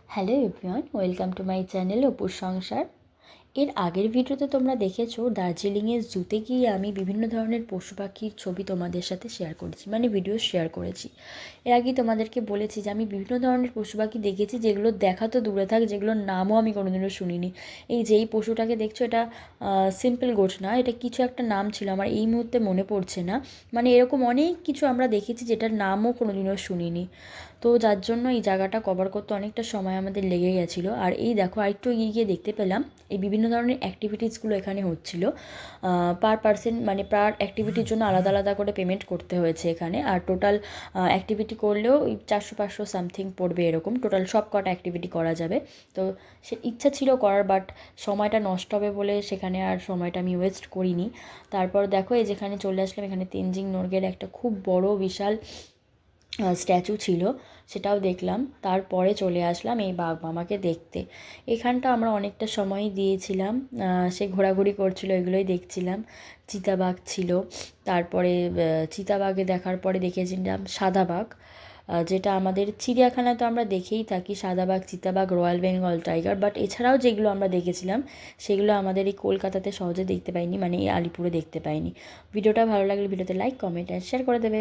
Hello everyone, welcome to my channel অপুর সংসার। এর আগের ভিডিওতে তোমরা দেখেছো দার্জিলিংয়ের জুতে গিয়ে আমি বিভিন্ন ধরনের পশু পাখির ছবি তোমাদের সাথে শেয়ার করেছি, মানে ভিডিও শেয়ার করেছি। এর আগে তোমাদেরকে বলেছি যে আমি বিভিন্ন ধরনের পশু পাখি দেখেছি, যেগুলো দেখা তো দূরে থাক, যেগুলোর নামও আমি কোনোদিনও শুনিনি। এই যেই পশুটাকে দেখছো, এটা সিম্পল গোট না, এটা কিছু একটা নাম ছিল, আমার এই মুহূর্তে মনে পড়ছে না। মানে এরকম অনেক কিছু আমরা দেখেছি যেটার নামও কোনোদিনও শুনিনি। তো যার জন্য এই জায়গাটা কভার করতে অনেকটা সময় আমাদের লেগে গেছিলো। আর এই দেখো, আরেকটু এগিয়ে গিয়ে দেখতে পেলাম এই বিভিন্ন ধরনের অ্যাক্টিভিটিসগুলো এখানে হচ্ছিল। পার পার্সন, মানে পার অ্যাক্টিভিটির জন্য আলাদা আলাদা করে পেমেন্ট করতে হয়েছে এখানে। আর টোটাল অ্যাক্টিভিটি করলেও ওই 400-500 সামথিং পড়বে, এরকম টোটাল সব কটা অ্যাক্টিভিটি করা যাবে। তো সে ইচ্ছা ছিল করার, বাট সময়টা নষ্ট হবে বলে সেখানে আর সময়টা আমি ওয়েস্ট করিনি। তারপর দেখো, এই যেখানে চলে আসলাম, এখানে তেনজিং নোরগের একটা খুব বড় বিশাল স্ট্যাচু ছিল, সেটাও দেখলাম। তারপরে চলে আসলাম এই বাঘ মামাকে দেখতে। এখানটা আমরা অনেকটা সময়ই দিয়েছিলাম, সে ঘোরাঘুরি করছিল, এগুলোই দেখছিলাম। চিতাবাঘ ছিল, তারপরে চিতাবাঘে দেখার পরে দেখেছিলাম সাদা বাঘ, যেটা আমাদের চিড়িয়াখানায় তো আমরা দেখেই থাকি, সাদা বাঘ, চিতাবাঘ, রয়্যাল বেঙ্গল টাইগার। বাট এছাড়াও যেগুলো আমরা দেখেছিলাম সেগুলো আমাদের এই কলকাতাতে সহজে দেখতে পাইনি, মানে এই আলিপুরে দেখতে পাইনি। ভিডিওটা ভালো লাগলে ভিডিওতে লাইক, কমেন্ট আর শেয়ার করে দেবে।